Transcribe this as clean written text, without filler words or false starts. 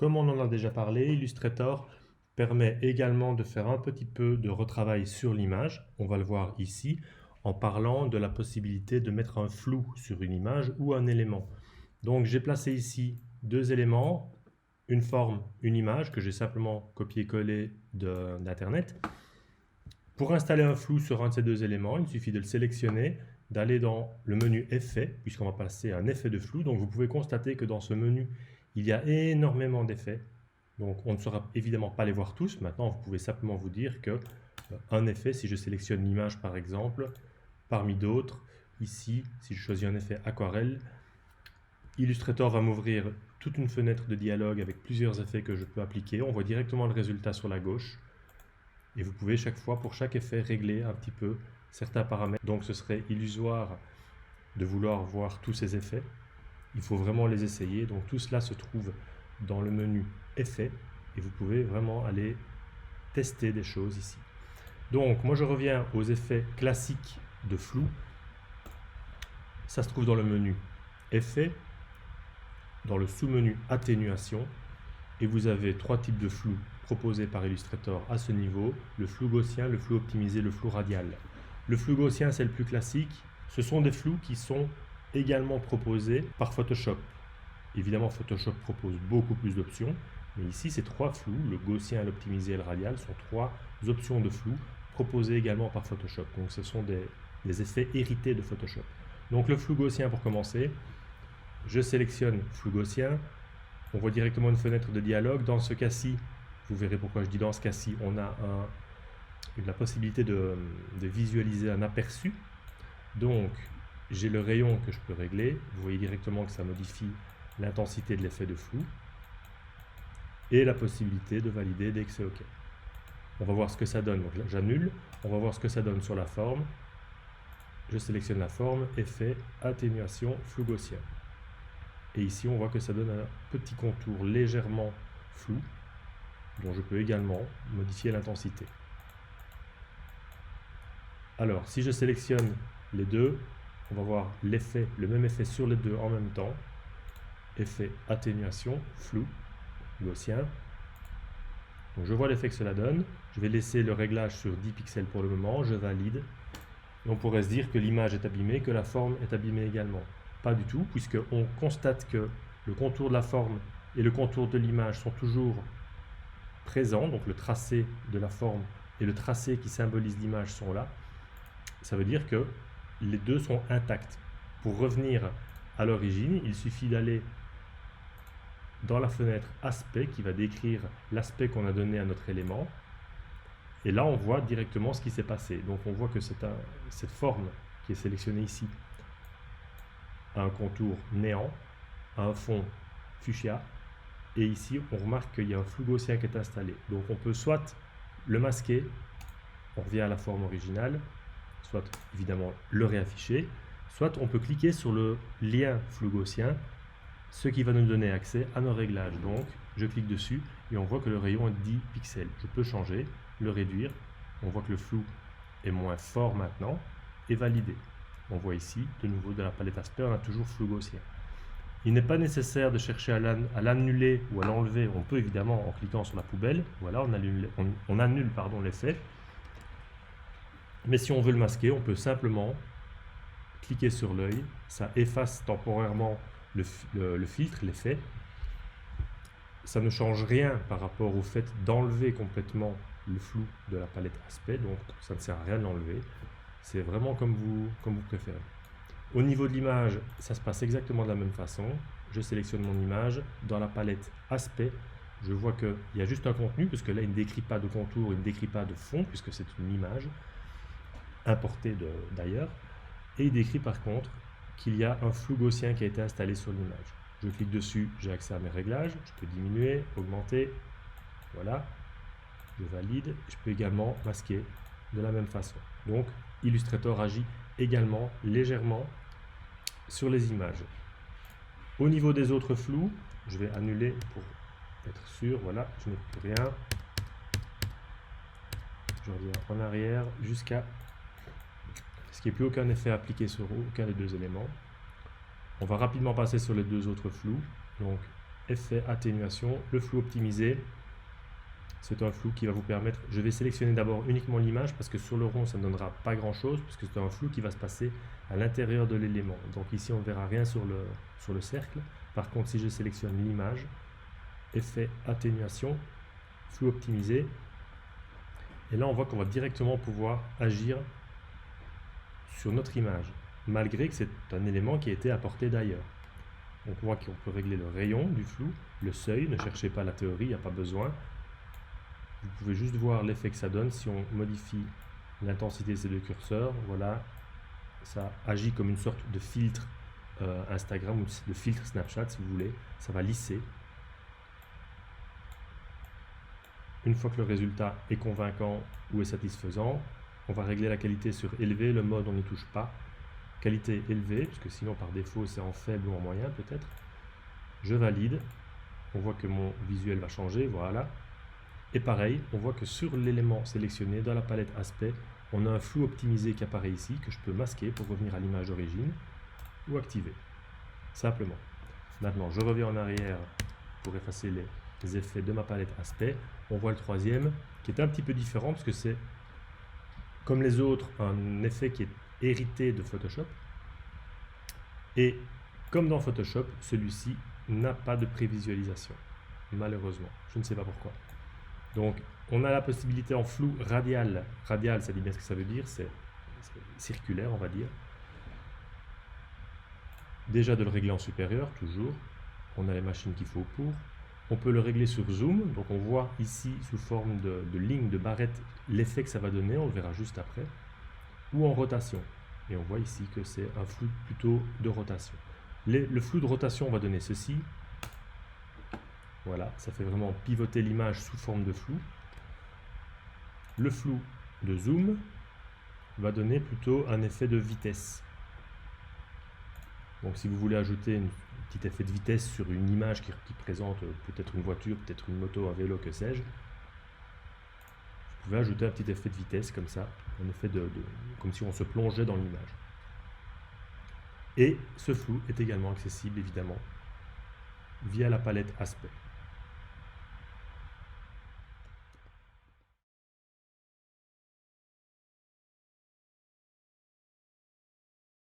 Comme on en a déjà parlé, Illustrator permet également de faire un petit peu de retravail sur l'image. On va le voir ici en parlant de la possibilité de mettre un flou sur une image ou un élément. Donc j'ai placé ici deux éléments, une forme, une image que j'ai simplement copié-collé d'Internet. Pour installer un flou sur un de ces deux éléments, il suffit de le sélectionner, d'aller dans le menu Effets, puisqu'on va passer à un effet de flou. Donc vous pouvez constater que dans ce menu, il y a énormément d'effets. Donc on ne saura évidemment pas les voir tous. Maintenant, vous pouvez simplement vous dire que un effet, si je sélectionne l'image par exemple, parmi d'autres, ici, si je choisis un effet aquarelle, Illustrator va m'ouvrir toute une fenêtre de dialogue avec plusieurs effets que je peux appliquer. On voit directement le résultat sur la gauche. Et vous pouvez chaque fois, pour chaque effet, régler un petit peu certains paramètres. Donc ce serait illusoire de vouloir voir tous ces effets. Il faut vraiment les essayer. Donc tout cela se trouve dans le menu Effets. Et vous pouvez vraiment aller tester des choses ici. Donc moi je reviens aux effets classiques de flou. Ça se trouve dans le menu Effets, dans le sous-menu Atténuation. Et vous avez trois types de flou proposés par Illustrator à ce niveau, le flou gaussien, le flou optimisé, le flou radial. Le flou gaussien, c'est le plus classique. Ce sont des flous qui sont également proposés par Photoshop. Évidemment, Photoshop propose beaucoup plus d'options, mais ici, ces trois flous, le gaussien, l'optimisé et le radial, sont trois options de flou proposées également par Photoshop. Donc, ce sont des effets hérités de Photoshop. Donc, le flou gaussien pour commencer, je sélectionne flou gaussien. On voit directement une fenêtre de dialogue. Dans ce cas-ci, vous verrez pourquoi je dis dans ce cas-ci, on a la possibilité de visualiser un aperçu. Donc, j'ai le rayon que je peux régler. Vous voyez directement que ça modifie l'intensité de l'effet de flou. Et la possibilité de valider dès que c'est OK. On va voir ce que ça donne. Donc là, j'annule. On va voir ce que ça donne sur la forme. Je sélectionne la forme, effet, atténuation, flou gaussien. Et ici, on voit que ça donne un petit contour légèrement flou, dont je peux également modifier l'intensité. Alors, si je sélectionne les deux, on va voir l'effet, le même effet sur les deux en même temps. Effet atténuation, flou, gaussien. Donc je vois l'effet que cela donne. Je vais laisser le réglage sur 10 pixels pour le moment. Je valide. Et on pourrait se dire que l'image est abîmée, que la forme est abîmée également. Pas du tout, puisqu'on constate que le contour de la forme et le contour de l'image sont toujours présents, donc le tracé de la forme et le tracé qui symbolise l'image sont là. Ça veut dire que les deux sont intacts. Pour revenir à l'origine, il suffit d'aller dans la fenêtre Aspect qui va décrire l'aspect qu'on a donné à notre élément. Et là, on voit directement ce qui s'est passé. Donc on voit que cette forme qui est sélectionnée ici a un contour néant, a un fond fuchsia, et ici on remarque qu'il y a un flou gaussien qui est installé. Donc on peut soit le masquer, on revient à la forme originale, soit évidemment le réafficher, soit on peut cliquer sur le lien flou gaussien, ce qui va nous donner accès à nos réglages. Donc je clique dessus et on voit que le rayon est 10 pixels. Je peux changer, le réduire, on voit que le flou est moins fort maintenant, et valider. On voit ici, de nouveau, dans la palette aspect, on a toujours flou gaussien. Il n'est pas nécessaire de chercher à l'annuler ou à l'enlever. On peut évidemment, en cliquant sur la poubelle, voilà, on annule l'effet. Mais si on veut le masquer, on peut simplement cliquer sur l'œil. Ça efface temporairement le filtre, l'effet. Ça ne change rien par rapport au fait d'enlever complètement le flou de la palette aspect. Donc ça ne sert à rien de l'enlever. C'est vraiment comme vous préférez. Au niveau de l'image, ça se passe exactement de la même façon. Je sélectionne mon image. Dans la palette Aspect, je vois qu'il y a juste un contenu, puisque là, il ne décrit pas de contour, il ne décrit pas de fond, puisque c'est une image importée d'ailleurs. Et il décrit par contre qu'il y a un flou gaussien qui a été installé sur l'image. Je clique dessus, j'ai accès à mes réglages. Je peux diminuer, augmenter. Voilà. Je valide. Je peux également masquer de la même façon. Donc, Illustrator agit également légèrement sur les images. Au niveau des autres flous, je vais annuler pour être sûr. Voilà, je n'ai plus rien. Je reviens en arrière jusqu'à ce qu'il n'y ait plus aucun effet appliqué sur aucun des deux éléments. On va rapidement passer sur les deux autres flous. Donc, effet atténuation, le flou optimisé. C'est un flou qui va vous permettre, je vais sélectionner d'abord uniquement l'image parce que sur le rond ça ne donnera pas grand chose puisque c'est un flou qui va se passer à l'intérieur de l'élément. Donc ici on ne verra rien sur le cercle. Par contre si je sélectionne l'image, effet atténuation, flou optimisé, et là on voit qu'on va directement pouvoir agir sur notre image malgré que c'est un élément qui a été apporté d'ailleurs. Donc on voit qu'on peut régler le rayon du flou, le seuil, ne cherchez pas la théorie, il n'y a pas besoin. Vous pouvez juste voir l'effet que ça donne si on modifie l'intensité de ces deux curseurs. Voilà, ça agit comme une sorte de filtre Instagram ou de filtre Snapchat si vous voulez. Ça va lisser. Une fois que le résultat est convaincant ou est satisfaisant, on va régler la qualité sur élevé, le mode on n'y touche pas. Qualité élevée, parce que sinon par défaut c'est en faible ou en moyen peut-être. Je valide. On voit que mon visuel va changer, voilà. Et pareil, on voit que sur l'élément sélectionné, dans la palette aspect, on a un flou optimisé qui apparaît ici, que je peux masquer pour revenir à l'image d'origine, ou activer, simplement. Maintenant, je reviens en arrière pour effacer les effets de ma palette aspect. On voit le troisième, qui est un petit peu différent, parce que c'est, comme les autres, un effet qui est hérité de Photoshop. Et comme dans Photoshop, celui-ci n'a pas de prévisualisation, malheureusement. Je ne sais pas pourquoi. Donc, on a la possibilité en flou radial. Radial, ça dit bien ce que ça veut dire, c'est circulaire, on va dire. Déjà de le régler en supérieur, toujours. On a les machines qu'il faut pour. On peut le régler sur zoom, donc on voit ici sous forme de ligne, de barrette, l'effet que ça va donner, on le verra juste après. Ou en rotation. Et on voit ici que c'est un flou plutôt de rotation. Le flou de rotation va donner ceci. Voilà, ça fait vraiment pivoter l'image sous forme de flou. Le flou de zoom va donner plutôt un effet de vitesse. Donc si vous voulez ajouter un petit effet de vitesse sur une image qui présente peut-être une voiture, peut-être une moto, un vélo, que sais-je, vous pouvez ajouter un petit effet de vitesse comme ça, un effet comme si on se plongeait dans l'image. Et ce flou est également accessible évidemment via la palette aspect.